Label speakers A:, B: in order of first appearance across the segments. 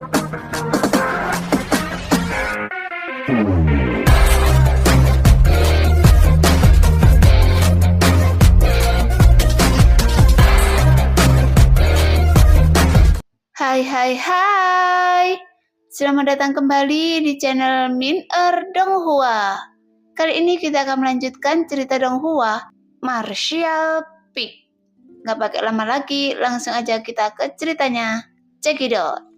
A: Hai. Selamat datang kembali di channel Min Donghua. Kali ini kita akan melanjutkan cerita Donghua, Martial Peak. Gak pakai lama lagi, langsung aja kita ke ceritanya. Check it out.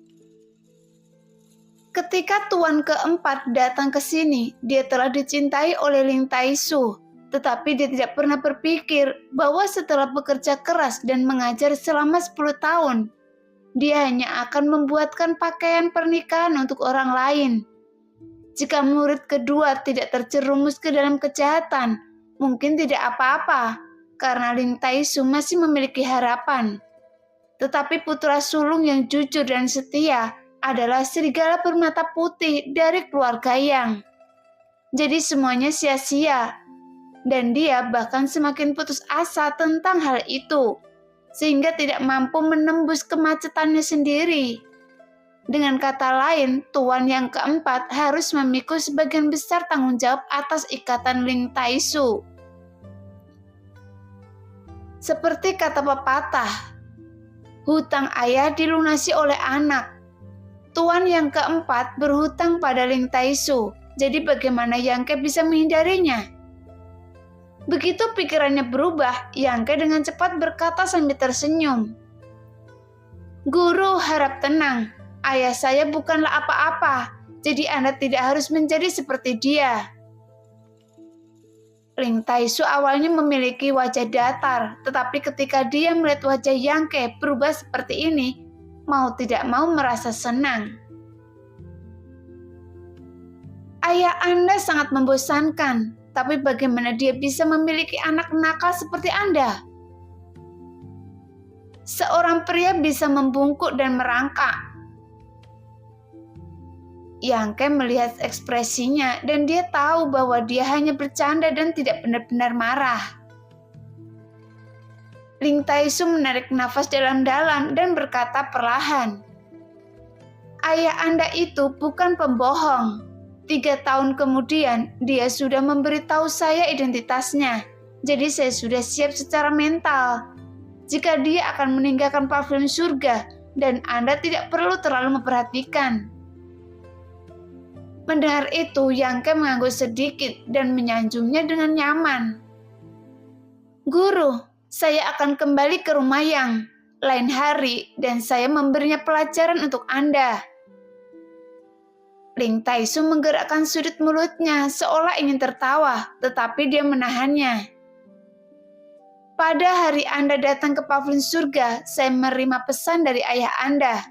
A: Ketika tuan keempat datang ke sini, dia telah dicintai oleh Ling Taisu. Tetapi dia tidak pernah berpikir bahwa setelah bekerja keras dan mengajar selama 10 tahun, dia hanya akan membuatkan pakaian pernikahan untuk orang lain. Jika murid kedua tidak terjerumus ke dalam kejahatan, mungkin tidak apa-apa, karena Ling Taisu masih memiliki harapan. Tetapi putra sulung yang jujur dan setia adalah serigala bermata putih dari keluarga Yang. Jadi semuanya sia-sia, dan dia bahkan semakin putus asa tentang hal itu, sehingga tidak mampu menembus kemacetannya sendiri. Dengan kata lain, tuan yang keempat harus memikul sebagian besar tanggung jawab atas ikatan Ling Taisu. Seperti kata pepatah, hutang ayah dilunasi oleh anak. Tuan yang keempat berhutang pada Ling Taisu, jadi bagaimana Yangke bisa menghindarinya? Begitu pikirannya berubah, Yangke dengan cepat berkata sambil tersenyum. Guru harap tenang, ayah saya bukanlah apa-apa, jadi Anda tidak harus menjadi seperti dia. Ling Taisu awalnya memiliki wajah datar, tetapi ketika dia melihat wajah Yangke berubah seperti ini, mau tidak mau merasa senang. Ayah Anda sangat membosankan, tapi bagaimana dia bisa memiliki anak nakal seperti Anda? Seorang pria bisa membungkuk dan merangkak. Yangke melihat ekspresinya dan dia tahu bahwa dia hanya bercanda dan tidak benar-benar marah. Ling Taisu menarik nafas dalam-dalam dan berkata perlahan, ayah Anda itu bukan pembohong. 3 tahun kemudian, dia sudah memberitahu saya identitasnya. Jadi saya sudah siap secara mental. Jika dia akan meninggalkan pavilion surga, dan Anda tidak perlu terlalu memperhatikan. Mendengar itu, Yangke mengangguk sedikit dan menyanjungnya dengan nyaman. Guru, saya akan kembali ke rumah Yang lain hari, dan saya memberinya pelajaran untuk Anda. Ling Taisu menggerakkan sudut mulutnya seolah ingin tertawa, tetapi dia menahannya. Pada hari Anda datang ke pavilion surga, saya menerima pesan dari ayah Anda.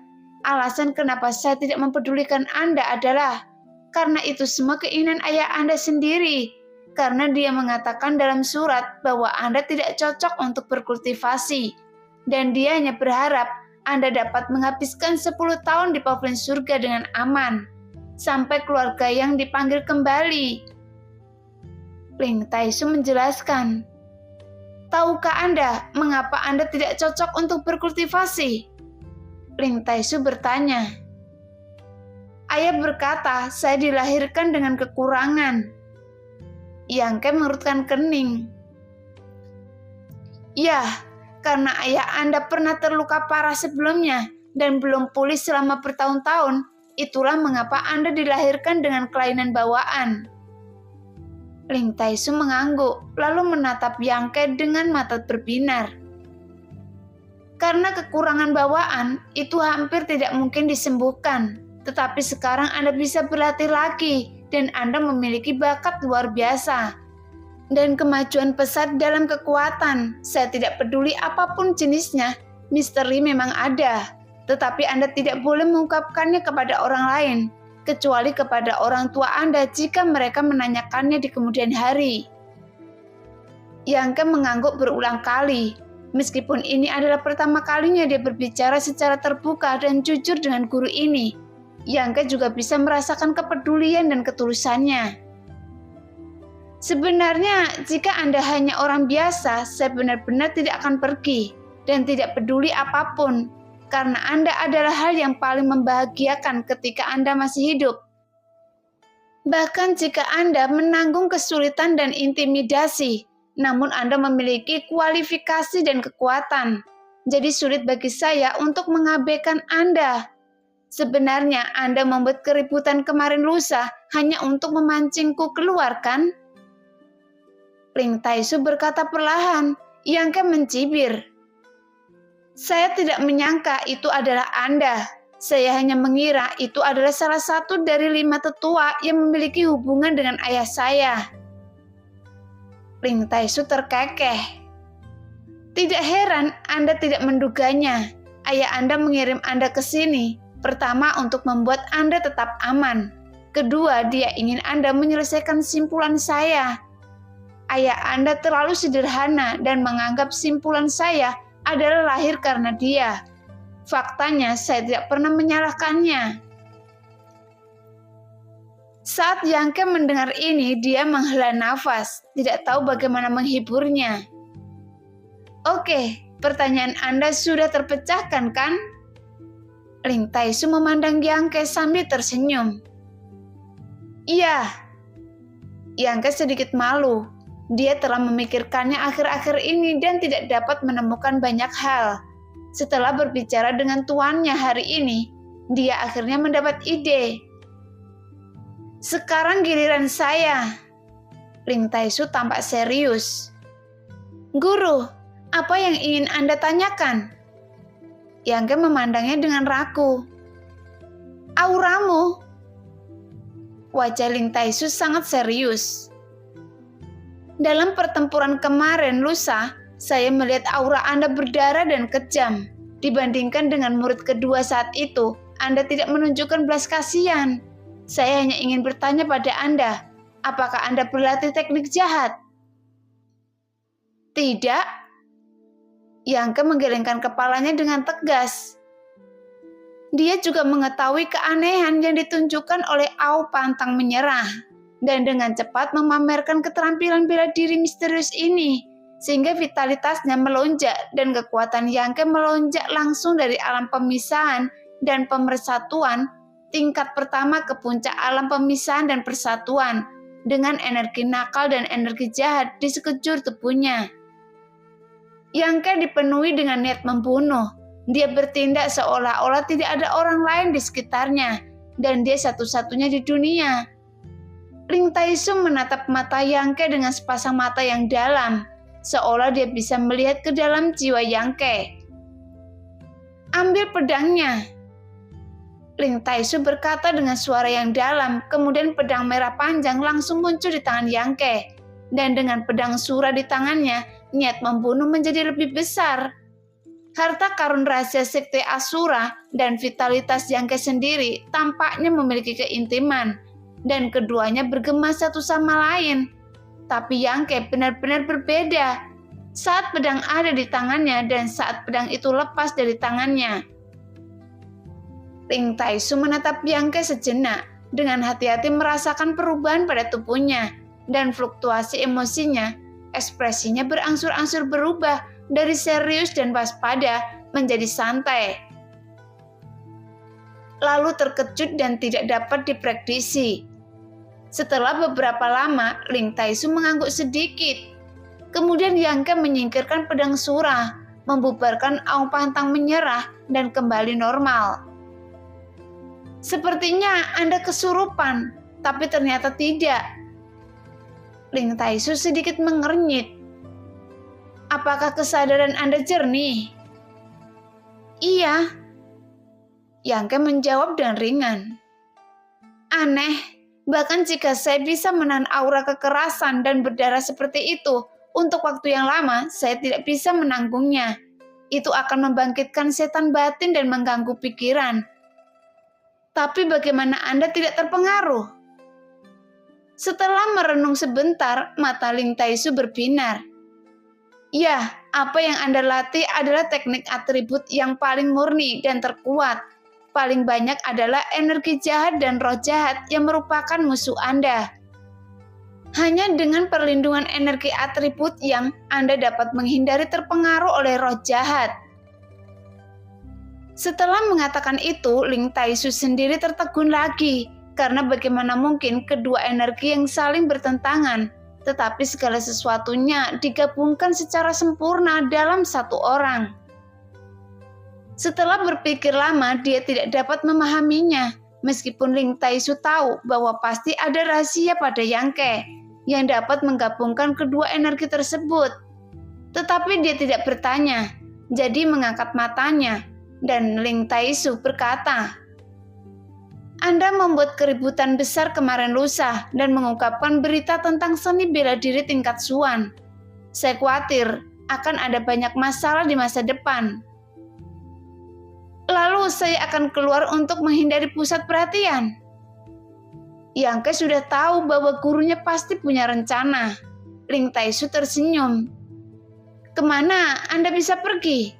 A: Alasan kenapa saya tidak mempedulikan Anda adalah karena itu semua keinginan ayah Anda sendiri. Karena dia mengatakan dalam surat bahwa Anda tidak cocok untuk berkultivasi. Dan dia hanya berharap Anda dapat menghabiskan 10 tahun di pavilion surga dengan aman. Sampai keluarga yang dipanggil kembali. Ling Taisu menjelaskan, tahukah Anda mengapa Anda tidak cocok untuk berkultivasi? Ling Taisu bertanya. Ayah berkata, saya dilahirkan dengan kekurangan. Yangke mengerutkan kening. Ya, karena ayah Anda pernah terluka parah sebelumnya dan belum pulih selama bertahun-tahun, itulah mengapa Anda dilahirkan dengan kelainan bawaan. Ling Taisu mengangguk, lalu menatap Yangke dengan mata berbinar. Karena kekurangan bawaan, itu hampir tidak mungkin disembuhkan. Tetapi sekarang Anda bisa berlatih lagi, dan Anda memiliki bakat luar biasa. Dan kemajuan pesat dalam kekuatan, saya tidak peduli apapun jenisnya, misteri memang ada. Tetapi Anda tidak boleh mengungkapkannya kepada orang lain, kecuali kepada orang tua Anda jika mereka menanyakannya di kemudian hari. Yangke mengangguk berulang kali, meskipun ini adalah pertama kalinya dia berbicara secara terbuka dan jujur dengan guru ini. Yangke juga bisa merasakan kepedulian dan ketulusannya. Sebenarnya, jika Anda hanya orang biasa, saya benar-benar tidak akan pergi dan tidak peduli apapun. karena Anda adalah hal yang paling membahagiakan ketika Anda masih hidup. Bahkan jika Anda menanggung kesulitan dan intimidasi, namun Anda memiliki kualifikasi dan kekuatan. Jadi sulit bagi saya untuk mengabaikan Anda. Sebenarnya Anda membuat keributan kemarin lusa hanya untuk memancingku keluar, kan? Ling Taisu berkata perlahan. Yang Ke mencibir. Saya tidak menyangka itu adalah Anda. Saya hanya mengira itu adalah salah satu dari 5 tetua yang memiliki hubungan dengan ayah saya. Ling Taisu terkekeh. Tidak heran Anda tidak menduganya. Ayah Anda mengirim Anda ke sini. Pertama, untuk membuat Anda tetap aman. Kedua, dia ingin Anda menyelesaikan simpulan saya. Ayah Anda terlalu sederhana dan menganggap simpulan saya adalah lahir karena dia. Faktanya, saya tidak pernah menyalahkannya. Saat Yang Ke mendengar ini, dia menghela nafas, tidak tahu bagaimana menghiburnya. Oke, pertanyaan Anda sudah terpecahkan, kan? Ling Taisu memandang Yang Ke sambil tersenyum. Iya. Yang Ke sedikit malu. Dia telah memikirkannya akhir-akhir ini dan tidak dapat menemukan banyak hal. Setelah berbicara dengan tuannya hari ini, dia akhirnya mendapat ide. Sekarang giliran saya. Ling Taisu tampak serius. Guru, apa yang ingin Anda tanyakan? Yang Ke memandangnya dengan ragu. Auramu. Wajah Ling Taisu sangat serius. Dalam pertempuran kemarin lusa, saya melihat aura Anda berdarah dan kejam. Dibandingkan dengan murid kedua saat itu, Anda tidak menunjukkan belas kasihan. Saya hanya ingin bertanya pada Anda, apakah Anda berlatih teknik jahat? Tidak. Yang Ke menggelengkan kepalanya dengan tegas. Dia juga mengetahui keanehan yang ditunjukkan oleh Ao pantang menyerah. Dan dengan cepat memamerkan keterampilan bela diri misterius ini, sehingga vitalitasnya melonjak dan kekuatan Yang Ke melonjak langsung dari alam pemisahan dan pemersatuan tingkat pertama ke puncak alam pemisahan dan persatuan dengan energi nakal dan energi jahat di sekejur tubuhnya. Yang Ke dipenuhi dengan niat membunuh. Dia bertindak seolah-olah tidak ada orang lain di sekitarnya dan dia satu-satunya di dunia. Ling Taisu menatap mata Yang Ke dengan sepasang mata yang dalam, seolah dia bisa melihat ke dalam jiwa Yang Ke. Ambil pedangnya. Ling Taisu berkata dengan suara yang dalam, kemudian pedang merah panjang langsung muncul di tangan Yang Ke. Dan dengan pedang sura di tangannya, niat membunuh menjadi lebih besar. Harta karun rahasia sekte Asura dan vitalitas Yang Ke sendiri tampaknya memiliki keintiman. Dan keduanya bergema satu sama lain. Tapi Yang Ke benar-benar berbeda. Saat pedang ada di tangannya dan saat pedang itu lepas dari tangannya. Ling Taisu menatap Yang Ke sejenak, dengan hati-hati merasakan perubahan pada tubuhnya dan fluktuasi emosinya. Ekspresinya berangsur-angsur berubah dari serius dan waspada menjadi santai. Lalu terkejut dan tidak dapat diprediksi. Setelah beberapa lama, Ling Taisu mengangguk sedikit. Kemudian Yang Ke menyingkirkan pedang sura, membubarkan Ao pantang menyerah dan kembali normal. Sepertinya Anda kesurupan, tapi ternyata tidak. Ling Taisu sedikit mengernyit. Apakah kesadaran Anda jernih? Iya. Yang Ke menjawab dengan ringan. Aneh. Bahkan jika saya bisa menahan aura kekerasan dan berdarah seperti itu, untuk waktu yang lama, saya tidak bisa menanggungnya. Itu akan membangkitkan setan batin dan mengganggu pikiran. Tapi bagaimana Anda tidak terpengaruh? Setelah merenung sebentar, mata Ling Taisu berbinar. Ya, apa yang Anda latih adalah teknik atribut yang paling murni dan terkuat. Paling banyak adalah energi jahat dan roh jahat yang merupakan musuh Anda. Hanya dengan perlindungan energi atribut yang Anda dapat menghindari terpengaruh oleh roh jahat. Setelah mengatakan itu, Ling Taisu sendiri tertegun lagi, karena bagaimana mungkin kedua energi yang saling bertentangan, tetapi segala sesuatunya digabungkan secara sempurna dalam satu orang. Setelah berpikir lama, dia tidak dapat memahaminya, meskipun Ling Taisu tahu bahwa pasti ada rahasia pada Yang Ke yang dapat menggabungkan kedua energi tersebut. Tetapi dia tidak bertanya, jadi mengangkat matanya, dan Ling Taisu berkata, "Anda membuat keributan besar kemarin lusa dan mengungkapkan berita tentang seni bela diri tingkat Suan. Saya khawatir akan ada banyak masalah di masa depan. Lalu saya akan keluar untuk menghindari pusat perhatian." Yang Ke sudah tahu bahwa gurunya pasti punya rencana. Ling Taisu tersenyum. "Kemana Anda bisa pergi?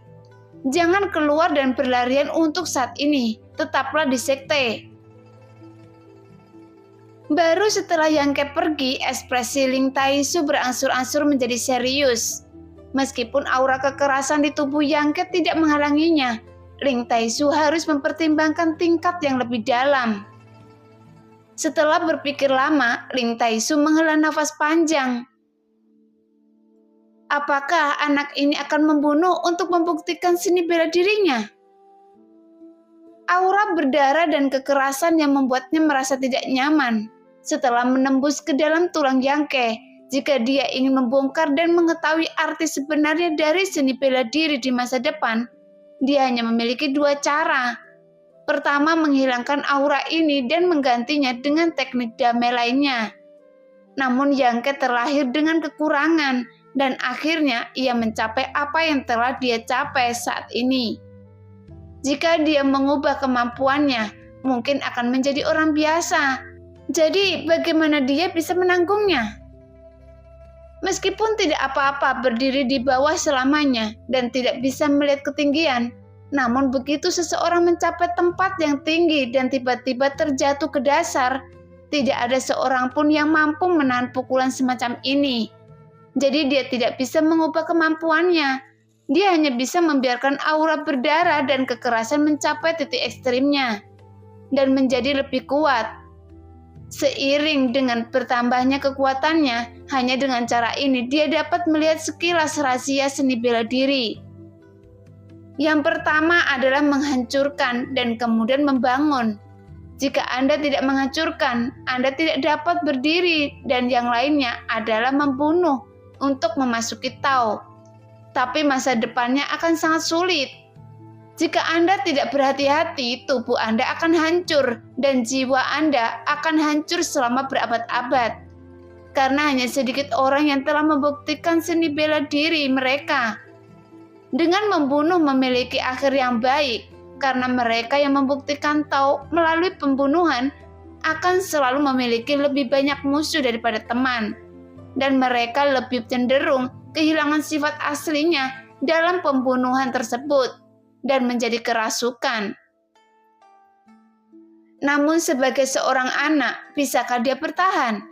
A: Jangan keluar dan berlarian untuk saat ini. Tetaplah di sekte." Baru setelah Yang Ke pergi, ekspresi Ling Taisu berangsur-angsur menjadi serius. Meskipun aura kekerasan di tubuh Yang Ke tidak menghalanginya, Ling Taisu harus mempertimbangkan tingkat yang lebih dalam. Setelah berpikir lama, Ling Taisu menghela nafas panjang. Apakah anak ini akan membunuh untuk membuktikan seni bela dirinya? Aura berdarah dan kekerasan yang membuatnya merasa tidak nyaman. Setelah menembus ke dalam tulang Yang Ke, jika dia ingin membongkar dan mengetahui arti sebenarnya dari seni bela diri di masa depan, dia hanya memiliki dua cara. Pertama, menghilangkan aura ini dan menggantinya dengan teknik damai lainnya. Namun Yang Ke terlahir dengan kekurangan, dan akhirnya ia mencapai apa yang telah dia capai saat ini. Jika dia mengubah kemampuannya, mungkin akan menjadi orang biasa. Jadi bagaimana dia bisa menanggungnya? Meskipun tidak apa-apa berdiri di bawah selamanya dan tidak bisa melihat ketinggian, namun begitu seseorang mencapai tempat yang tinggi dan tiba-tiba terjatuh ke dasar, tidak ada seorang pun yang mampu menahan pukulan semacam ini. Jadi dia tidak bisa mengubah kemampuannya. Dia hanya bisa membiarkan aura berdarah dan kekerasan mencapai titik ekstrimnya dan menjadi lebih kuat. Seiring dengan bertambahnya kekuatannya, hanya dengan cara ini dia dapat melihat sekilas rahasia seni bela diri. Yang pertama adalah menghancurkan dan kemudian membangun. Jika Anda tidak menghancurkan, Anda tidak dapat berdiri, dan yang lainnya adalah membunuh untuk memasuki Tao. Tapi masa depannya akan sangat sulit. Jika Anda tidak berhati-hati, tubuh Anda akan hancur dan jiwa Anda akan hancur selama berabad-abad. Karena hanya sedikit orang yang telah membuktikan seni bela diri mereka. Dengan membunuh memiliki akhir yang baik, karena mereka yang membuktikan Tao melalui pembunuhan akan selalu memiliki lebih banyak musuh daripada teman. Dan mereka lebih cenderung kehilangan sifat aslinya dalam pembunuhan tersebut dan menjadi kerasukan. Namun sebagai seorang anak, bisakah dia bertahan?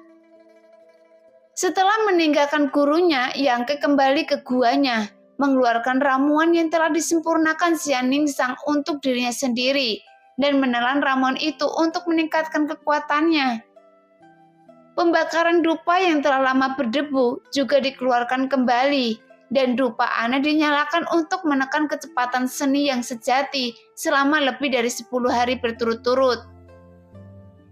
A: Setelah meninggalkan gurunya, Yang Ke kembali ke guanya, mengeluarkan ramuan yang telah disempurnakan Xian Ningsang untuk dirinya sendiri, dan menelan ramuan itu untuk meningkatkan kekuatannya. Pembakaran dupa yang telah lama berdebu juga dikeluarkan kembali, dan dupa Ana dinyalakan untuk menekan kecepatan seni yang sejati selama lebih dari 10 hari berturut-turut.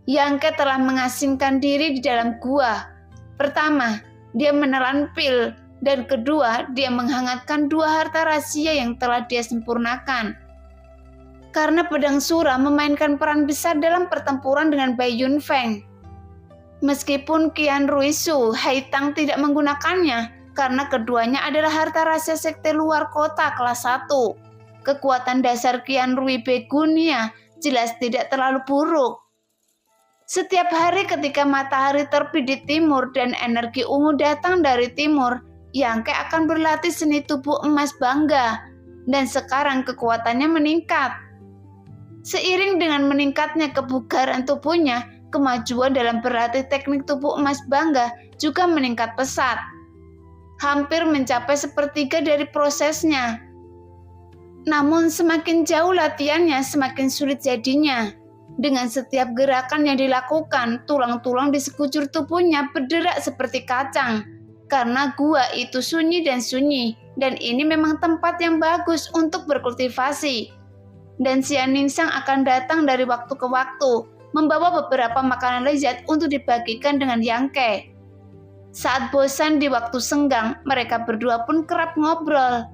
A: Yang Ke telah mengasingkan diri di dalam gua. Pertama, dia menelan pil, dan kedua, dia menghangatkan dua harta rahasia yang telah dia sempurnakan. Karena pedang Sura memainkan peran besar dalam pertempuran dengan Bai Yunfeng. Meskipun Qian Ruisu Haitang tidak menggunakannya, karena keduanya adalah harta rahasia sekte luar kota kelas 1. Kekuatan dasar Qian Rui Begunia jelas tidak terlalu buruk. Setiap hari ketika matahari terbit di timur dan energi ungu datang dari timur, Yang Ke akan berlatih seni tubuh emas bangga, dan sekarang kekuatannya meningkat. Seiring dengan meningkatnya kebugaran tubuhnya, kemajuan dalam berlatih teknik tubuh emas bangga juga meningkat pesat. Hampir mencapai sepertiga dari prosesnya. Namun semakin jauh latihannya, semakin sulit jadinya. Dengan setiap gerakan yang dilakukan, tulang-tulang di sekujur tubuhnya berderak seperti kacang. Karena gua itu sunyi, dan ini memang tempat yang bagus untuk berkultivasi. Dan Xian Ningsang akan datang dari waktu ke waktu, membawa beberapa makanan lezat untuk dibagikan dengan Yang Ke. Saat bosan di waktu senggang, mereka berdua pun kerap ngobrol.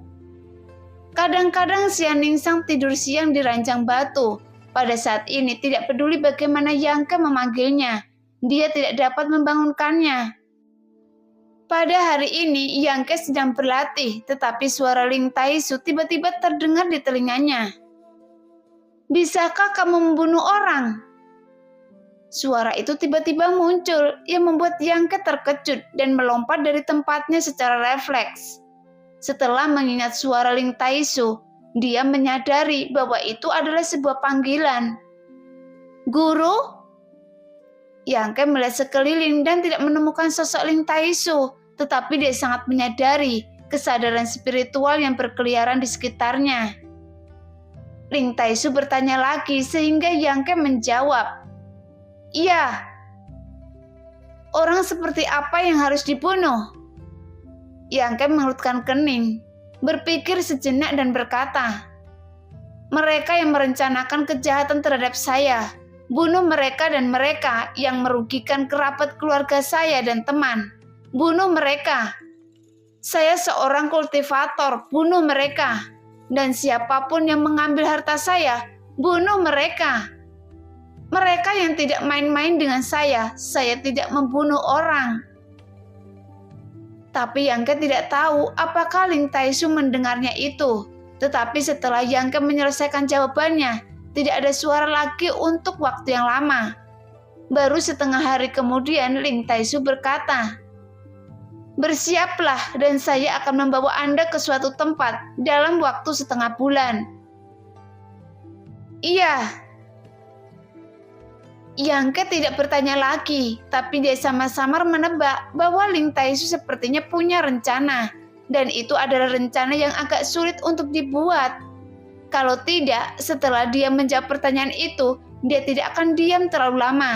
A: Kadang-kadang Xian Ningsang tidur siang di ranjang batu. Pada saat ini tidak peduli bagaimana Yang Ke memanggilnya, dia tidak dapat membangunkannya. Pada hari ini Yang Ke sedang berlatih, tetapi suara Ling Taisu tiba-tiba terdengar di telinganya. "Bisakah kamu membunuh orang?" Suara itu tiba-tiba muncul yang membuat Yang Ke terkejut dan melompat dari tempatnya secara refleks. Setelah mengingat suara Ling Taisu, dia menyadari bahwa itu adalah sebuah panggilan. "Guru?" Yang Ke melihat sekeliling dan tidak menemukan sosok Ling Taisu, tetapi dia sangat menyadari kesadaran spiritual yang berkeliaran di sekitarnya. Ling Taisu bertanya lagi sehingga Yang Ke menjawab, "Iya." "Orang seperti apa yang harus dibunuh?" Yang Ke mengerutkan kening, berpikir sejenak dan berkata, "Mereka yang merencanakan kejahatan terhadap saya. Bunuh mereka dan mereka yang merugikan kerabat keluarga saya dan teman. Bunuh mereka. Saya seorang kultivator, bunuh mereka. Dan siapapun yang mengambil harta saya, bunuh mereka. Mereka yang tidak main-main dengan saya tidak membunuh orang." Tapi Yang Ke tidak tahu apakah Ling Taisu mendengarnya itu. Tetapi setelah Yang Ke menyelesaikan jawabannya, tidak ada suara lagi untuk waktu yang lama. Baru setengah hari kemudian Ling Taisu berkata, "Bersiaplah dan saya akan membawa Anda ke suatu tempat dalam waktu setengah bulan." "Iya." Yang Ke tidak bertanya lagi, tapi dia samar-samar menebak bahwa Ling Taisu sepertinya punya rencana, dan itu adalah rencana yang agak sulit untuk dibuat. Kalau tidak, setelah dia menjawab pertanyaan itu, dia tidak akan diam terlalu lama.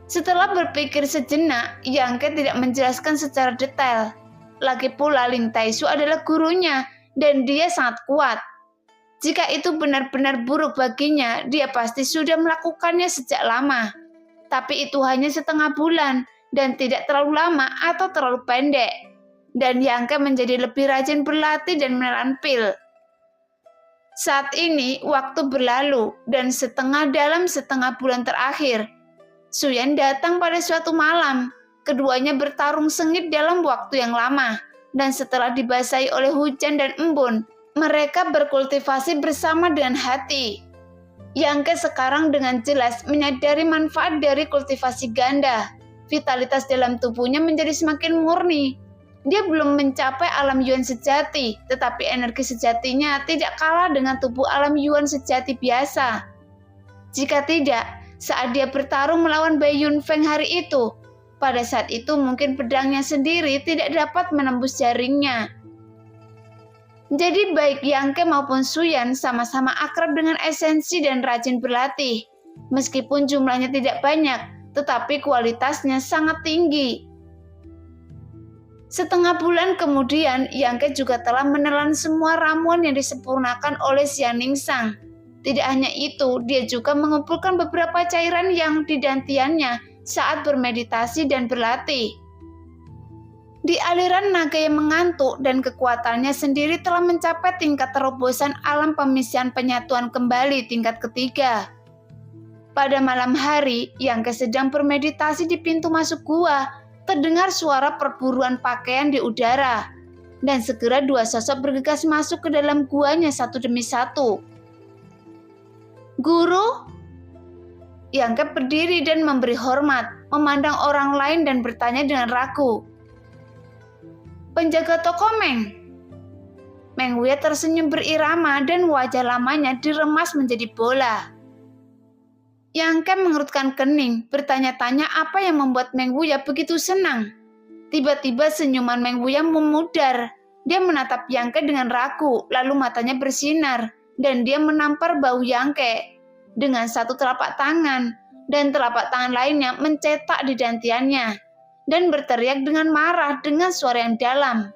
A: Setelah berpikir sejenak, Yang Ke tidak menjelaskan secara detail. Lagi pula Ling Taisu adalah gurunya, dan dia sangat kuat. Jika itu benar-benar buruk baginya, dia pasti sudah melakukannya sejak lama. Tapi itu hanya setengah bulan, dan tidak terlalu lama atau terlalu pendek. Dan Yang Ke menjadi lebih rajin berlatih dan menelan pil. Saat ini, waktu berlalu, dan dalam setengah bulan terakhir, Suyan datang pada suatu malam. Keduanya bertarung sengit dalam waktu yang lama, dan setelah dibasahi oleh hujan dan embun, mereka berkultivasi bersama dengan hati. Yang Ke sekarang dengan jelas menyadari manfaat dari kultivasi ganda. Vitalitas dalam tubuhnya menjadi semakin murni. Dia belum mencapai alam Yuan sejati, tetapi energi sejatinya tidak kalah dengan tubuh alam Yuan sejati biasa. Jika tidak, saat dia bertarung melawan Bai Yunfeng hari itu, pada saat itu mungkin pedangnya sendiri tidak dapat menembus jaringnya. Jadi baik Yang Ke maupun Suyan sama-sama akrab dengan esensi dan rajin berlatih. Meskipun jumlahnya tidak banyak, tetapi kualitasnya sangat tinggi. Setengah bulan kemudian, Yang Ke juga telah menelan semua ramuan yang disempurnakan oleh Xian Ningsang. Tidak hanya itu, dia juga mengumpulkan beberapa cairan yang didantiannya saat bermeditasi dan berlatih. Di aliran naga yang mengantuk dan kekuatannya sendiri telah mencapai tingkat terobosan alam pemisihan penyatuan kembali tingkat ketiga. Pada malam hari, Yang Ke sedang bermeditasi di pintu masuk gua, terdengar suara perburuan pakaian di udara. Dan segera dua sosok bergegas masuk ke dalam guanya satu demi satu. "Guru?" Yang Ke berdiri dan memberi hormat, memandang orang lain dan bertanya dengan ragu, "Penjaga toko Meng?" Meng Wuya tersenyum berirama dan wajah lamanya diremas menjadi bola. Yang Ke mengerutkan kening, bertanya-tanya apa yang membuat Meng Wuya begitu senang. Tiba-tiba senyuman Meng Wuya memudar. Dia menatap Yangke dengan ragu, lalu matanya bersinar, dan dia menampar bahu Yangke dengan satu telapak tangan, dan telapak tangan lainnya mencetak di dantiannya, dan berteriak dengan marah dengan suara yang dalam.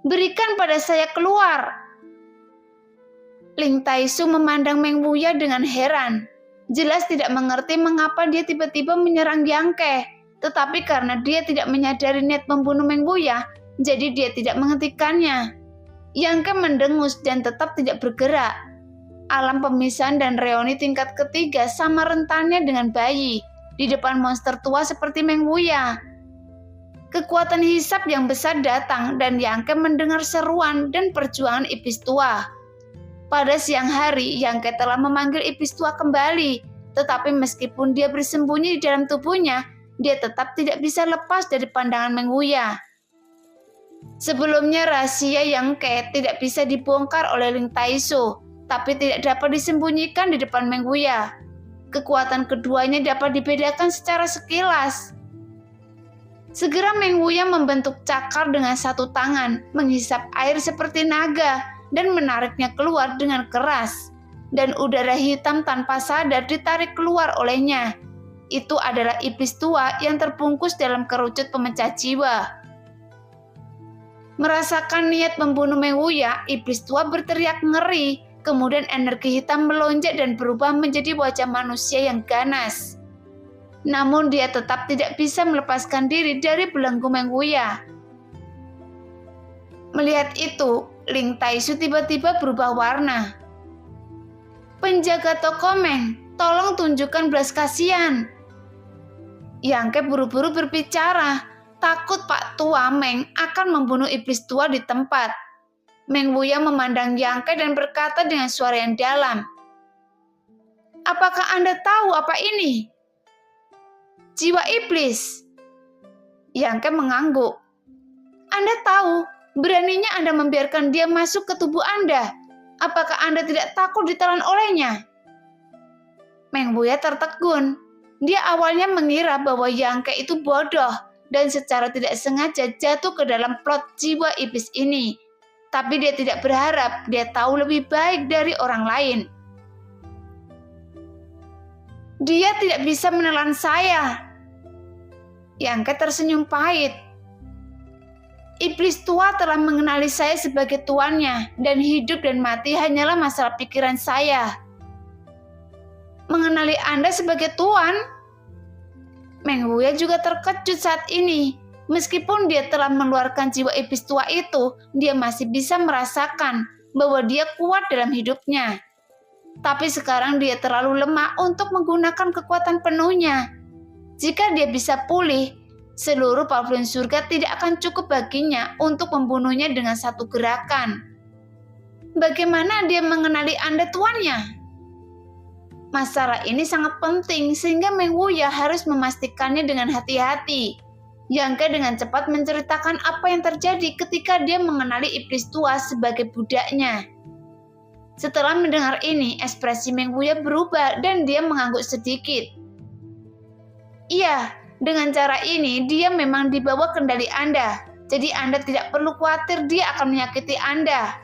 A: "Berikan pada saya keluar!" Ling Taisu memandang Meng Wuya dengan heran. Jelas tidak mengerti mengapa dia tiba-tiba menyerang Yangke, tetapi karena dia tidak menyadari niat membunuh Meng Wuya, jadi dia tidak menghentikannya. Yangke mendengus dan tetap tidak bergerak. Alam pemisahan dan reuni tingkat ketiga sama rentannya dengan bayi di depan monster tua seperti Meng Wuya. Kekuatan hisap yang besar datang dan Yangke mendengar seruan dan perjuangan iblis tua. Pada siang hari, Yangke telah memanggil iblis tua kembali, tetapi meskipun dia bersembunyi di dalam tubuhnya, dia tetap tidak bisa lepas dari pandangan Meng Wuya. Sebelumnya rahasia Yangke tidak bisa dibongkar oleh Ling Taisu, tapi tidak dapat disembunyikan di depan Meng Wuya. Kekuatan keduanya dapat dibedakan secara sekilas. Segera Meng Wuya membentuk cakar dengan satu tangan, menghisap air seperti naga, dan menariknya keluar dengan keras. Dan udara hitam tanpa sadar ditarik keluar olehnya. Itu adalah iblis tua yang terbungkus dalam kerucut pemecah jiwa. Merasakan niat membunuh Meng Wuya, iblis tua berteriak ngeri. Kemudian energi hitam melonjak dan berubah menjadi wajah manusia yang ganas. Namun dia tetap tidak bisa melepaskan diri dari belenggu Meng Wuya. Melihat itu, Ling Taisu tiba-tiba berubah warna. "Penjaga toko Meng, tolong tunjukkan belas kasihan." Yangke buru-buru berbicara, takut Pak Tua Meng akan membunuh iblis tua di tempat. Meng Wuya memandang Yangke dan berkata dengan suara yang dalam, "Apakah Anda tahu apa ini?" "Jiwa iblis." Yangke mengangguk. "Anda tahu, beraninya Anda membiarkan dia masuk ke tubuh Anda. Apakah Anda tidak takut ditelan olehnya?" Meng Wuya tertegun. Dia awalnya mengira bahwa Yangke itu bodoh dan secara tidak sengaja jatuh ke dalam plot jiwa iblis ini. Tapi dia tidak berharap dia tahu lebih baik dari orang lain. "Dia tidak bisa menelan saya." Yangke tersenyum pahit. "Iblis tua telah mengenali saya sebagai tuannya, dan hidup dan mati hanyalah masalah pikiran saya." "Mengenali Anda sebagai tuan?" Meng Wuya juga terkejut saat ini. Meskipun dia telah mengeluarkan jiwa iblis tua itu, dia masih bisa merasakan bahwa dia kuat dalam hidupnya. Tapi sekarang dia terlalu lemah untuk menggunakan kekuatan penuhnya. Jika dia bisa pulih, seluruh pavilion surga tidak akan cukup baginya untuk membunuhnya dengan satu gerakan. "Bagaimana dia mengenali Anda tuannya?" Masalah ini sangat penting sehingga Meng Wuya harus memastikannya dengan hati-hati. Yangke dengan cepat menceritakan apa yang terjadi ketika dia mengenali iblis tua sebagai budaknya. Setelah mendengar ini, ekspresi Meng Wuya berubah dan dia mengangguk sedikit. "Iya, dengan cara ini dia memang di bawah kendali Anda. Jadi Anda tidak perlu khawatir dia akan menyakiti Anda."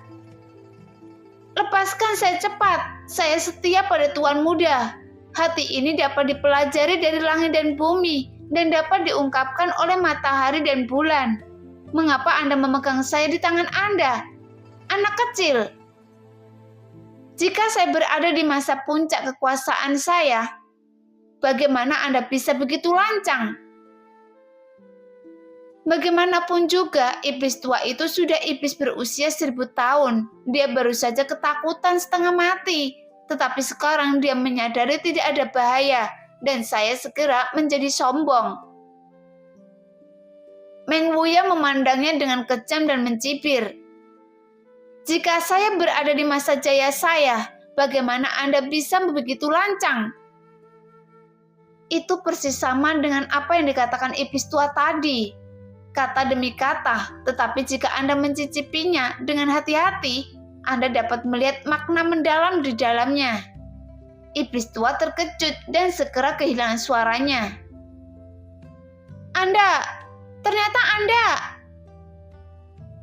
A: "Lepaskan saya cepat. Saya setia pada Tuan Muda. Hati ini dapat dipelajari dari langit dan bumi dan dapat diungkapkan oleh matahari dan bulan. Mengapa Anda memegang saya di tangan Anda? Anak kecil. Jika saya berada di masa puncak kekuasaan saya, bagaimana Anda bisa begitu lancang?" Bagaimanapun juga, iblis tua itu sudah iblis berusia 1000 tahun. Dia baru saja ketakutan setengah mati. Tetapi sekarang dia menyadari tidak ada bahaya, dan saya segera menjadi sombong. Meng Wuya memandangnya dengan kejam dan mencibir. "Jika saya berada di masa jaya saya, bagaimana Anda bisa begitu lancang?" Itu persis sama dengan apa yang dikatakan iblis tua tadi. Kata demi kata, tetapi jika Anda mencicipinya dengan hati-hati, Anda dapat melihat makna mendalam di dalamnya. Iblis tua terkejut dan segera kehilangan suaranya. Ternyata Anda.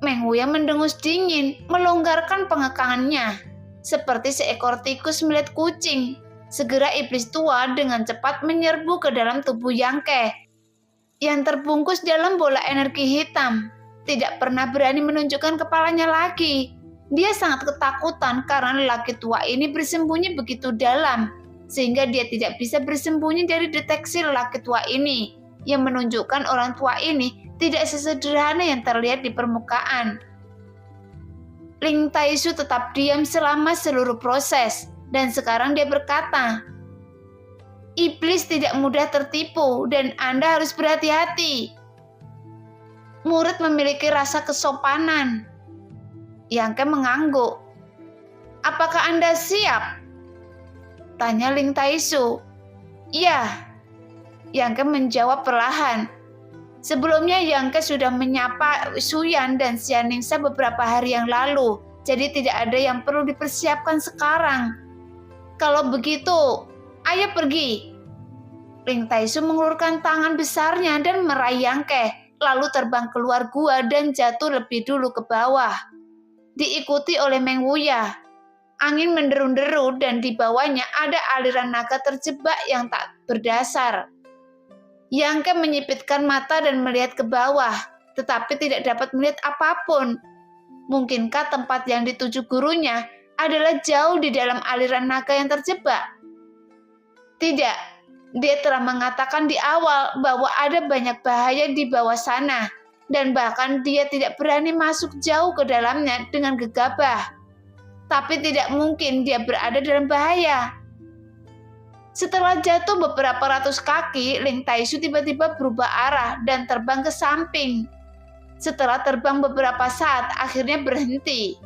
A: Meng Huya mendengus dingin, melonggarkan pengekangannya. Seperti seekor tikus melihat kucing. Segera iblis tua dengan cepat menyerbu ke dalam tubuh Yang Ke yang terbungkus dalam bola energi hitam. Tidak pernah berani menunjukkan kepalanya lagi. Dia sangat ketakutan karena lelaki tua ini bersembunyi begitu dalam, sehingga dia tidak bisa bersembunyi dari deteksi lelaki tua ini, yang menunjukkan orang tua ini tidak sesederhana yang terlihat di permukaan. Ling Taisu tetap diam selama seluruh proses, dan sekarang dia berkata, "Iblis tidak mudah tertipu dan Anda harus berhati-hati. Murid memiliki rasa kesopanan." Yang Ke mengangguk. "Apakah Anda siap?" tanya Ling Taisu. "Iya." Yang Ke menjawab perlahan. Sebelumnya Yang Ke sudah menyapa Suyan dan Xianingsha beberapa hari yang lalu, jadi tidak ada yang perlu dipersiapkan sekarang. "Kalau begitu, ayo pergi." Ling Taisu mengulurkan tangan besarnya dan meraih Yang Ke, lalu terbang keluar gua dan jatuh lebih dulu ke bawah. Diikuti oleh Meng Huya. Angin menderu-deru dan di bawahnya ada aliran naga terjebak yang tak berdasar. Yang Ke menyipitkan mata dan melihat ke bawah, tetapi tidak dapat melihat apapun. Mungkinkah tempat yang dituju gurunya adalah jauh di dalam aliran naga yang terjebak? Tidak, dia telah mengatakan di awal bahwa ada banyak bahaya di bawah sana, dan bahkan dia tidak berani masuk jauh ke dalamnya dengan gegabah. Tapi tidak mungkin dia berada dalam bahaya. Setelah jatuh beberapa ratus kaki, Ling Taisu tiba-tiba berubah arah dan terbang ke samping. Setelah terbang beberapa saat, akhirnya berhenti.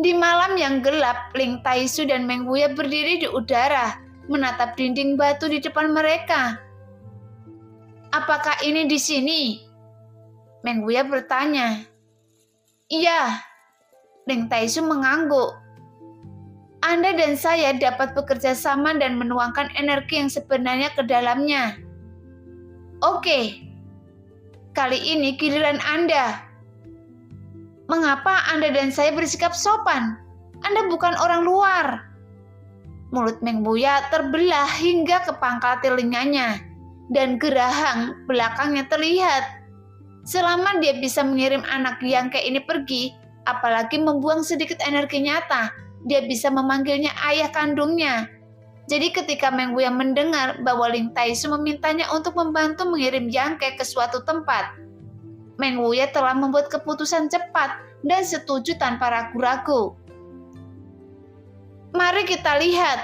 A: Di malam yang gelap, Ling Taisu dan Meng Huya berdiri di udara, menatap dinding batu di depan mereka. "Apakah ini di sini?" Meng Huya bertanya. "Iya." Ling Taisu mengangguk. "Anda dan saya dapat bekerja sama dan menuangkan energi yang sebenarnya ke dalamnya." "Oke. Kali ini giliran Anda." "Mengapa Anda dan saya bersikap sopan? Anda bukan orang luar." Mulut Meng Huya terbelah hingga ke pangkal telinganya, dan gerahang belakangnya terlihat. Selama dia bisa mengirim anak Yang Ke ini pergi, apalagi membuang sedikit energi nyata, dia bisa memanggilnya ayah kandungnya. Jadi ketika Meng Huya mendengar bahwa Ling Taisu memintanya untuk membantu mengirim Yang Ke ke suatu tempat, Meng Huya telah membuat keputusan cepat dan setuju tanpa ragu-ragu. "Mari kita lihat,"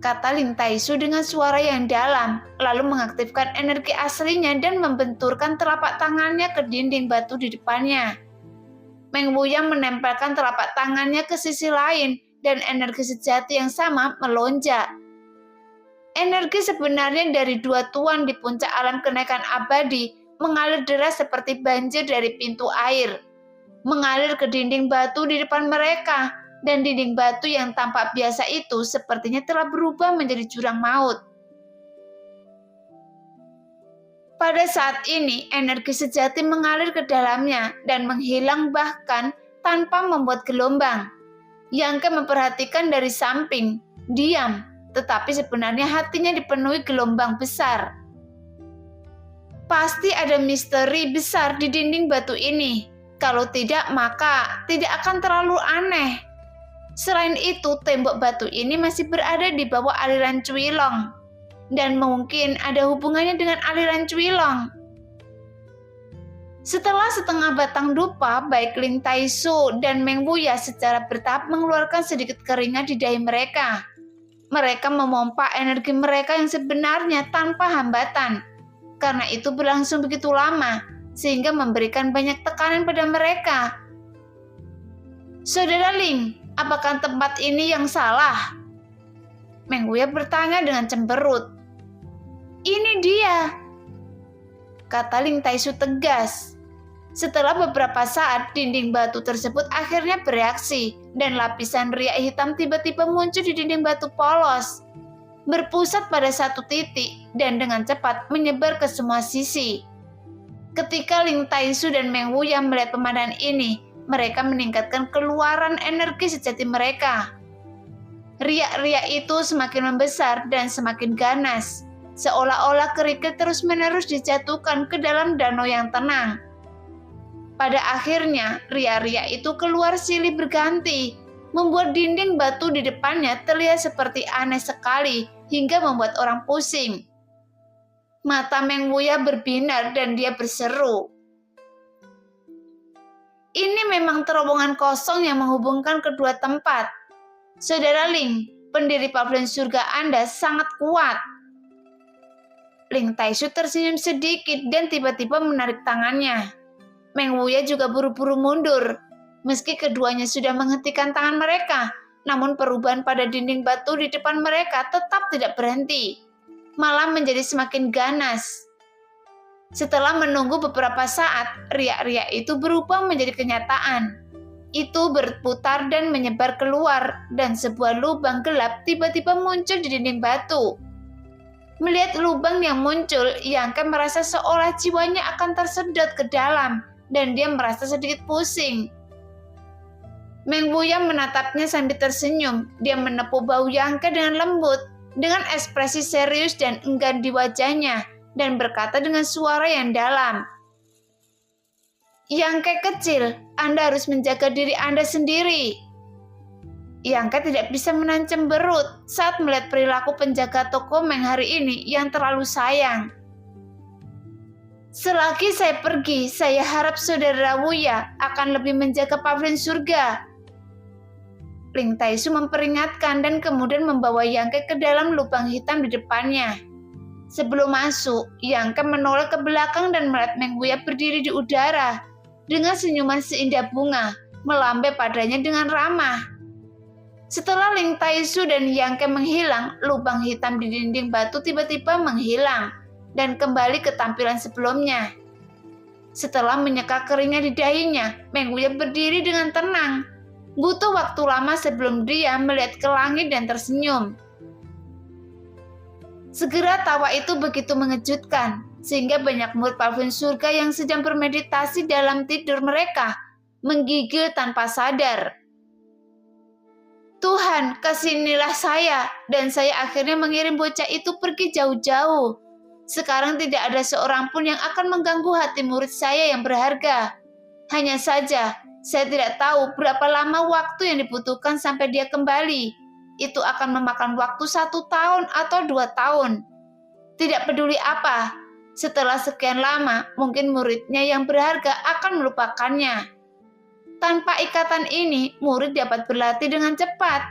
A: kata Ling Taisu dengan suara yang dalam, lalu mengaktifkan energi aslinya dan membenturkan telapak tangannya ke dinding batu di depannya. Meng Huya menempelkan telapak tangannya ke sisi lain dan energi sejati yang sama melonjak. Energi sebenarnya dari dua tuan di puncak alam kenaikan abadi mengalir deras seperti banjir dari pintu air, mengalir ke dinding batu di depan mereka, dan dinding batu yang tampak biasa itu sepertinya telah berubah menjadi jurang maut. Pada saat ini, energi sejati mengalir ke dalamnya dan menghilang bahkan tanpa membuat gelombang. Yang Ke memperhatikan dari samping, diam, tetapi sebenarnya hatinya dipenuhi gelombang besar. Pasti ada misteri besar di dinding batu ini. Kalau tidak, maka tidak akan terlalu aneh. Selain itu, tembok batu ini masih berada di bawah aliran Cuilong, dan mungkin ada hubungannya dengan aliran Cuilong. Setelah setengah batang dupa, baik Ling Taisu dan Meng Huya secara bertahap mengeluarkan sedikit keringat di dahi mereka. Mereka memompa energi mereka yang sebenarnya tanpa hambatan. Karena itu berlangsung begitu lama, sehingga memberikan banyak tekanan pada mereka. "Saudara Ling, apakah tempat ini yang salah?" Meng Huya bertanya dengan cemberut. "Ini dia," kata Ling Taisu tegas. Setelah beberapa saat, dinding batu tersebut akhirnya bereaksi, dan lapisan riak hitam tiba-tiba muncul di dinding batu polos, berpusat pada satu titik, dan dengan cepat menyebar ke semua sisi. Ketika Ling Taisu dan Meng Wuya melihat pemandangan ini, mereka meningkatkan keluaran energi sejati mereka. Riak-riak itu semakin membesar dan semakin ganas, seolah-olah kerikil terus-menerus dijatuhkan ke dalam danau yang tenang. Pada akhirnya, riak-riak itu keluar silih berganti, membuat dinding batu di depannya terlihat seperti aneh sekali hingga membuat orang pusing. Mata Meng Wuya berbinar dan dia berseru, "Ini memang terowongan kosong yang menghubungkan kedua tempat. Saudara Ling, pendiri pavilion surga Anda sangat kuat." Ling Taisu tersenyum sedikit dan tiba-tiba menarik tangannya. Meng Wuya juga buru-buru mundur. Meski keduanya sudah menghentikan tangan mereka, namun perubahan pada dinding batu di depan mereka tetap tidak berhenti, malah menjadi semakin ganas. Setelah menunggu beberapa saat, riak-riak itu berubah menjadi kenyataan. Itu berputar dan menyebar keluar, dan sebuah lubang gelap tiba-tiba muncul di dinding batu. Melihat lubang yang muncul, Yangke merasa seolah jiwanya akan tersedot ke dalam, dan dia merasa sedikit pusing. Meng Wuya menatapnya sambil tersenyum. Dia menepuk bahu Yangke dengan lembut, dengan ekspresi serius dan enggan di wajahnya, dan berkata dengan suara yang dalam, "Yangke kecil, Anda harus menjaga diri Anda sendiri." Yangke tidak bisa menahan cemberut saat melihat perilaku penjaga toko Meng hari ini yang terlalu sayang. "Selagi saya pergi, saya harap saudara Wuya akan lebih menjaga pavilion surga." Ling Taisu memperingatkan dan kemudian membawa Yangke ke dalam lubang hitam di depannya. Sebelum masuk, Yangke menoleh ke belakang dan melihat Meng Wuya berdiri di udara dengan senyuman seindah bunga, melambai padanya dengan ramah. Setelah Ling Taisu dan Yangke menghilang, lubang hitam di dinding batu tiba-tiba menghilang dan kembali ke tampilan sebelumnya. Setelah menyeka keringnya di dahinya, Meng Wuya berdiri dengan tenang. Butuh waktu lama sebelum dia melihat ke langit dan tersenyum. Segera tawa itu begitu mengejutkan, sehingga banyak murid pavilion surga yang sedang bermeditasi dalam tidur mereka menggigil tanpa sadar. "Tuhan, kasihanilah saya, dan saya akhirnya mengirim bocah itu pergi jauh-jauh. Sekarang tidak ada seorang pun yang akan mengganggu hati murid saya yang berharga. Hanya saja, saya tidak tahu berapa lama waktu yang dibutuhkan sampai dia kembali. Itu akan memakan waktu 1 tahun atau 2 tahun. Tidak peduli apa, setelah sekian lama, mungkin muridnya yang berharga akan melupakannya. Tanpa ikatan ini, murid dapat berlatih dengan cepat.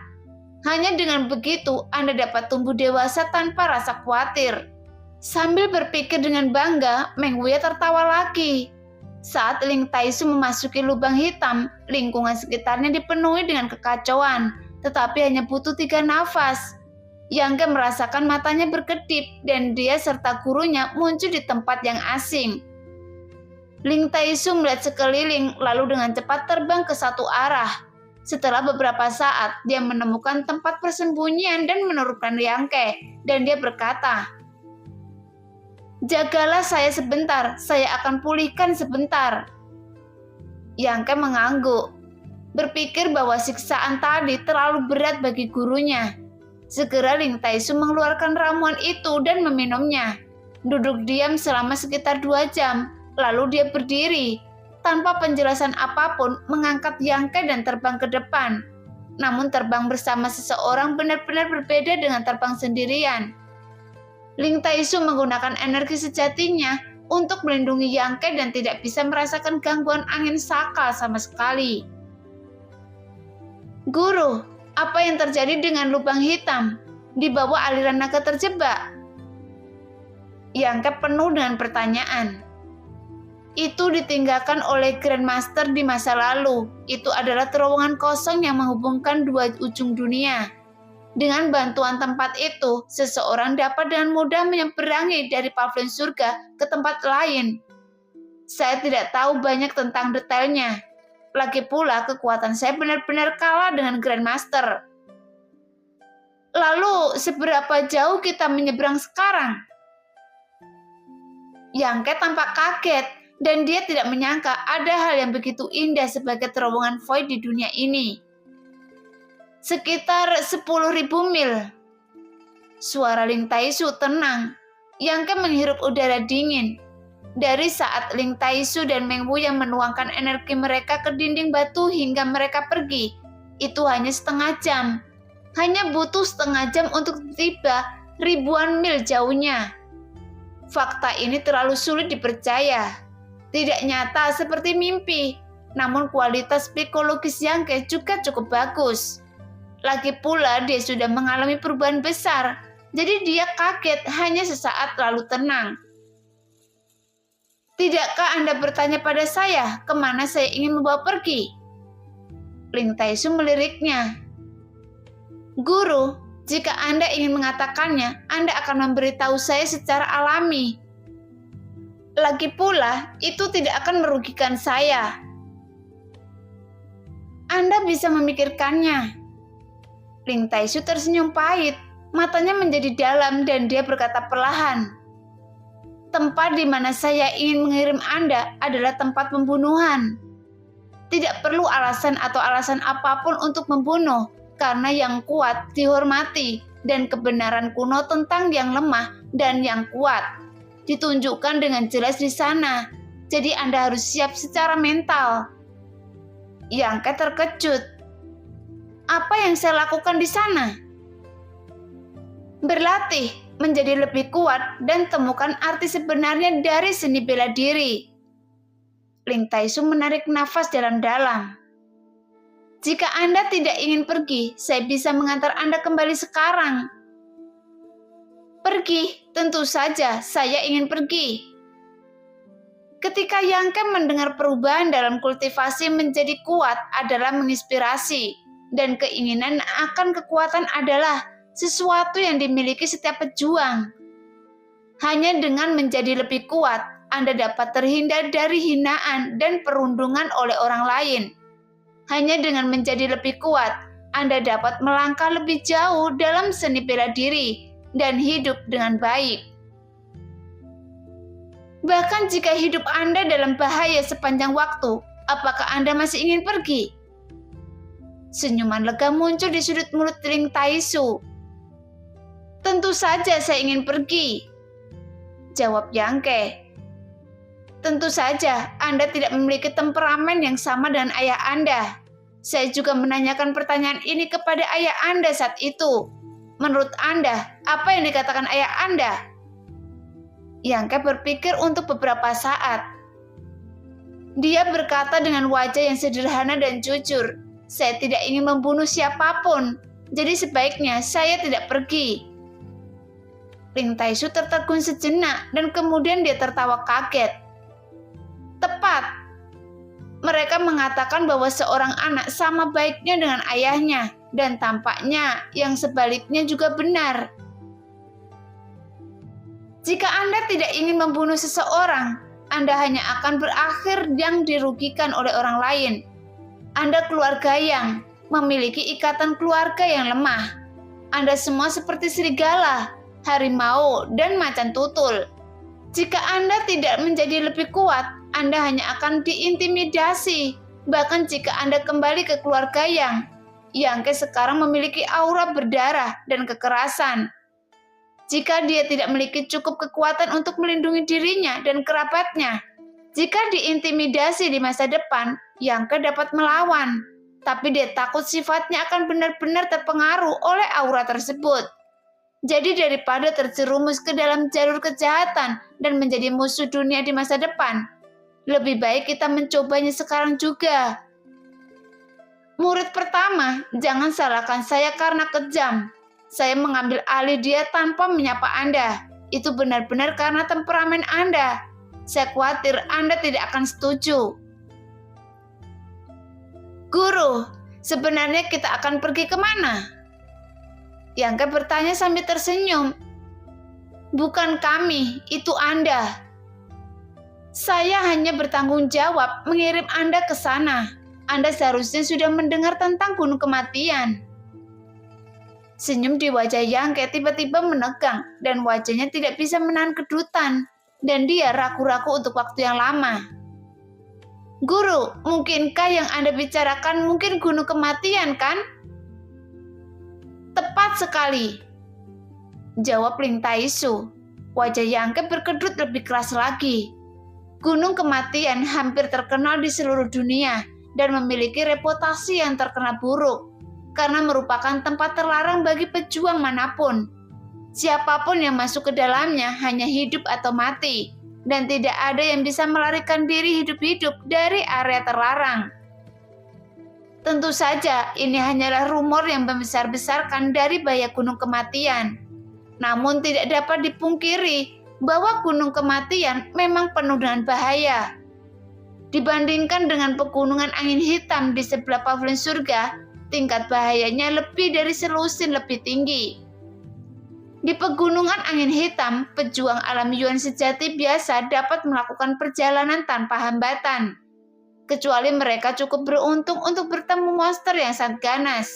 A: Hanya dengan begitu, Anda dapat tumbuh dewasa tanpa rasa khawatir." Sambil berpikir dengan bangga, Meng Wuya tertawa lagi. Saat Ling Taisu memasuki lubang hitam, lingkungan sekitarnya dipenuhi dengan kekacauan, tetapi hanya butuh 3 nafas. Yangke merasakan matanya berkedip dan dia serta gurunya muncul di tempat yang asing. Ling Taisu melihat sekeliling lalu dengan cepat terbang ke satu arah. Setelah beberapa saat, dia menemukan tempat persembunyian dan menurunkan Yangke, dan dia berkata, "Jagalah saya sebentar, saya akan pulihkan sebentar." Yangke mengangguk, berpikir bahwa siksaan tadi terlalu berat bagi gurunya. Segera Ling Taisu mengeluarkan ramuan itu dan meminumnya. Duduk diam selama sekitar 2 jam, lalu dia berdiri, tanpa penjelasan apapun mengangkat Yangke dan terbang ke depan. Namun terbang bersama seseorang benar-benar berbeda dengan terbang sendirian. Ling Taisu menggunakan energi sejatinya untuk melindungi Yangke dan tidak bisa merasakan gangguan angin sakal sama sekali. "Guru, apa yang terjadi dengan lubang hitam? Di bawah aliran naga terjebak?" Yangke penuh dengan pertanyaan. "Itu ditinggalkan oleh Grandmaster di masa lalu. Itu adalah terowongan kosong yang menghubungkan 2 ujung dunia. Dengan bantuan tempat itu, seseorang dapat dengan mudah menyeberangi dari pavilion surga ke tempat lain. Saya tidak tahu banyak tentang detailnya. Lagi pula, kekuatan saya benar-benar kalah dengan Grandmaster." "Lalu, seberapa jauh kita menyeberang sekarang?" Yangke tampak kaget. dan dia tidak menyangka ada hal yang begitu indah sebagai terowongan void di dunia ini. Sekitar 10.000 mil. Suara Ling Taisu tenang. Yang Ke menghirup udara dingin. Dari saat Ling Taisu dan Meng Wu yang menuangkan energi mereka ke dinding batu hingga mereka pergi, itu hanya setengah jam. Hanya butuh setengah jam untuk tiba ribuan mil jauhnya. Fakta ini terlalu sulit dipercaya. Tidak nyata seperti mimpi, namun kualitas psikologis Yang Ke juga cukup bagus. Lagi pula dia sudah mengalami perubahan besar, jadi dia kaget hanya sesaat lalu tenang. Tidakkah Anda bertanya pada saya kemana saya ingin membawa pergi? Ling Taisu meliriknya. Guru, jika Anda ingin mengatakannya, Anda akan memberitahu saya secara alami. Lagi pula, itu tidak akan merugikan saya. Anda bisa memikirkannya. Ling Taisu tersenyum pahit, matanya menjadi dalam dan dia berkata perlahan. Tempat di mana saya ingin mengirim Anda adalah tempat pembunuhan. Tidak perlu alasan atau alasan apapun untuk membunuh, karena yang kuat dihormati dan kebenaran kuno tentang yang lemah dan yang kuat ditunjukkan dengan jelas di sana. Jadi Anda harus siap secara mental. Yang Ke terkejut. Apa yang saya lakukan di sana? Berlatih menjadi lebih kuat dan temukan arti sebenarnya dari seni bela diri. Ling Taisu menarik nafas dalam-dalam. Jika Anda tidak ingin pergi, saya bisa mengantar Anda kembali sekarang. Pergi, tentu saja saya ingin pergi. Ketika Yang Ke mendengar perubahan dalam kultivasi menjadi kuat adalah menginspirasi, dan keinginan akan kekuatan adalah sesuatu yang dimiliki setiap pejuang. Hanya dengan menjadi lebih kuat, Anda dapat terhindar dari hinaan dan perundungan oleh orang lain. Hanya dengan menjadi lebih kuat, Anda dapat melangkah lebih jauh dalam seni bela diri dan hidup dengan baik. Bahkan jika hidup Anda dalam bahaya sepanjang waktu, apakah Anda masih ingin pergi? Senyuman lega muncul di sudut mulut Ling Taisu. Tentu saja saya ingin pergi, jawab Yang Ke. Tentu saja Anda tidak memiliki temperamen yang sama dengan ayah Anda. Saya juga menanyakan pertanyaan ini kepada ayah Anda saat itu. Menurut Anda, apa yang dikatakan ayah Anda? Yang Ke berpikir untuk beberapa saat. Dia berkata dengan wajah yang sederhana dan jujur, saya tidak ingin membunuh siapapun, jadi sebaiknya saya tidak pergi. Ling Taisu tertegun sejenak dan kemudian dia tertawa kaget. Tepat. Mereka mengatakan bahwa seorang anak sama baiknya dengan ayahnya dan tampaknya yang sebaliknya juga benar. Jika Anda tidak ingin membunuh seseorang, Anda hanya akan berakhir yang dirugikan oleh orang lain. Anda keluarga yang memiliki ikatan keluarga yang lemah. Anda semua seperti serigala, harimau, dan macan tutul. Jika Anda tidak menjadi lebih kuat, Anda hanya akan diintimidasi. Bahkan jika Anda kembali ke keluarga Yang Ke sekarang memiliki aura berdarah dan kekerasan. Jika dia tidak memiliki cukup kekuatan untuk melindungi dirinya dan kerabatnya, jika diintimidasi di masa depan, Yang Ke dapat melawan. Tapi dia takut sifatnya akan benar-benar terpengaruh oleh aura tersebut. Jadi daripada terjerumus ke dalam jalur kejahatan dan menjadi musuh dunia di masa depan, lebih baik kita mencobanya sekarang juga. Murid pertama, jangan salahkan saya karena kejam. Saya mengambil alih dia tanpa menyapa Anda. Itu benar-benar karena temperamen Anda. Saya khawatir Anda tidak akan setuju. Guru, sebenarnya kita akan pergi kemana? Yang Ke bertanya sambil tersenyum. Bukan kami, itu Anda. Saya hanya bertanggung jawab mengirim Anda ke sana. Anda seharusnya sudah mendengar tentang gunung kematian. Senyum di wajah Yang Ke tiba-tiba menegang dan wajahnya tidak bisa menahan kedutan. dan dia ragu-ragu untuk waktu yang lama. Guru, mungkinkah yang Anda bicarakan mungkin gunung kematian, kan? Tepat sekali, jawab Ling Taisu. Wajah Yangke berkedut lebih keras lagi. Gunung kematian hampir terkenal di seluruh dunia dan memiliki reputasi yang terkena buruk karena merupakan tempat terlarang bagi pejuang manapun. Siapapun yang masuk ke dalamnya hanya hidup atau mati, dan tidak ada yang bisa melarikan diri hidup-hidup dari area terlarang. Tentu saja ini hanyalah rumor yang membesar-besarkan dari bahaya gunung kematian. Namun tidak dapat dipungkiri bahwa gunung kematian memang penuh dengan bahaya. Dibandingkan dengan pegunungan angin hitam di sebelah pavilion surga, tingkat bahayanya lebih dari selusin lebih tinggi. Di pegunungan angin hitam, pejuang alam Yuan sejati biasa dapat melakukan perjalanan tanpa hambatan, kecuali mereka cukup beruntung untuk bertemu monster yang sangat ganas.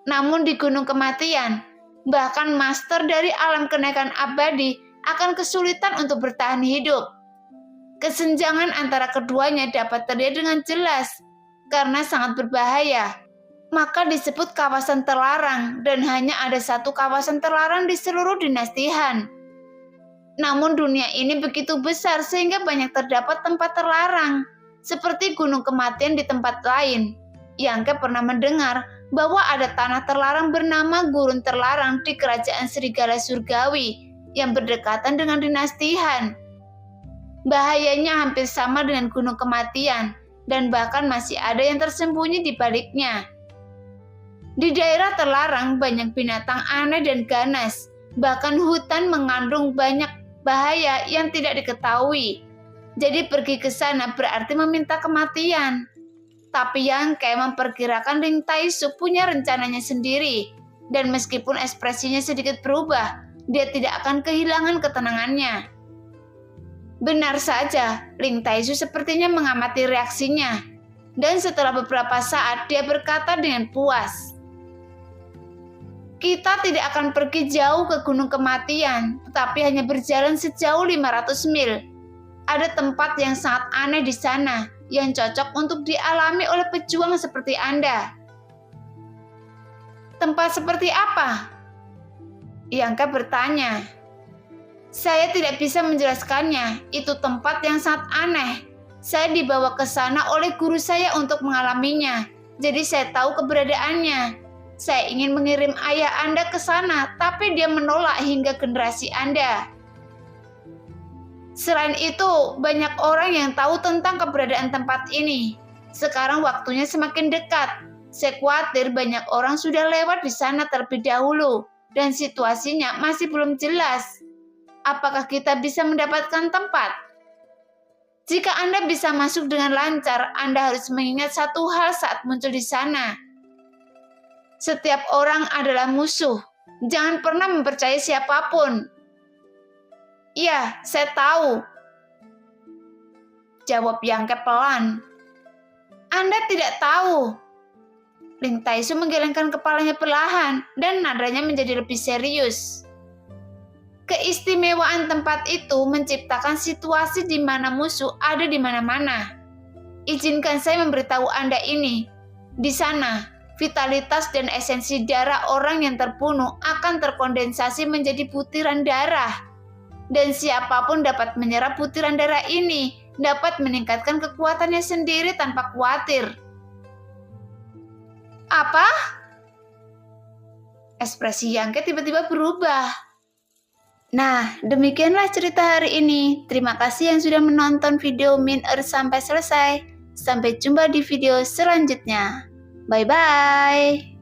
A: Namun di gunung kematian, bahkan master dari alam kenaikan abadi akan kesulitan untuk bertahan hidup. Kesenjangan antara keduanya dapat terlihat dengan jelas karena sangat berbahaya. Maka disebut kawasan terlarang dan hanya ada satu kawasan terlarang di seluruh dinasti Han. Namun dunia ini begitu besar sehingga banyak terdapat tempat terlarang, seperti gunung kematian di tempat lain. Yangke pernah mendengar bahwa ada tanah terlarang bernama Gurun Terlarang di kerajaan Serigala Surgawi yang berdekatan dengan dinasti Han. Bahayanya hampir sama dengan gunung kematian dan bahkan masih ada yang tersembunyi di baliknya. Di daerah terlarang banyak binatang aneh dan ganas, bahkan hutan mengandung banyak bahaya yang tidak diketahui. Jadi pergi ke sana berarti meminta kematian. Tapi Yangke memperkirakan Ling Taisu punya rencananya sendiri, dan meskipun ekspresinya sedikit berubah, dia tidak akan kehilangan ketenangannya. Benar saja, Ling Taisu sepertinya mengamati reaksinya, dan setelah beberapa saat dia berkata dengan puas, "Kita tidak akan pergi jauh ke gunung kematian, tetapi hanya berjalan sejauh 500 mil. Ada tempat yang sangat aneh di sana, yang cocok untuk dialami oleh pejuang seperti Anda." "Tempat seperti apa?" Yangke bertanya. "Saya tidak bisa menjelaskannya, itu tempat yang sangat aneh. Saya dibawa ke sana oleh guru saya untuk mengalaminya, jadi saya tahu keberadaannya. Saya ingin mengirim ayah Anda ke sana, tapi dia menolak hingga generasi Anda. Selain itu, banyak orang yang tahu tentang keberadaan tempat ini. Sekarang waktunya semakin dekat. Saya khawatir banyak orang sudah lewat di sana terlebih dahulu, dan situasinya masih belum jelas. Apakah kita bisa mendapatkan tempat? Jika Anda bisa masuk dengan lancar, Anda harus mengingat satu hal saat muncul di sana. Setiap orang adalah musuh. Jangan pernah mempercayai siapapun." "Iya, saya tahu," jawab Yangke pelan. "Anda tidak tahu." Ling Taisu menggelengkan kepalanya perlahan dan nadanya menjadi lebih serius. "Keistimewaan tempat itu menciptakan situasi di mana musuh ada di mana-mana. Izinkan saya memberitahu Anda ini. Di sana, vitalitas dan esensi darah orang yang terbunuh akan terkondensasi menjadi butiran darah. Dan siapapun dapat menyerap butiran darah ini, dapat meningkatkan kekuatannya sendiri tanpa khawatir." "Apa?" Ekspresi Yangke tiba-tiba berubah. Nah, demikianlah cerita hari ini. Terima kasih yang sudah menonton video Min Earth sampai selesai. Sampai jumpa di video selanjutnya. Bye-bye.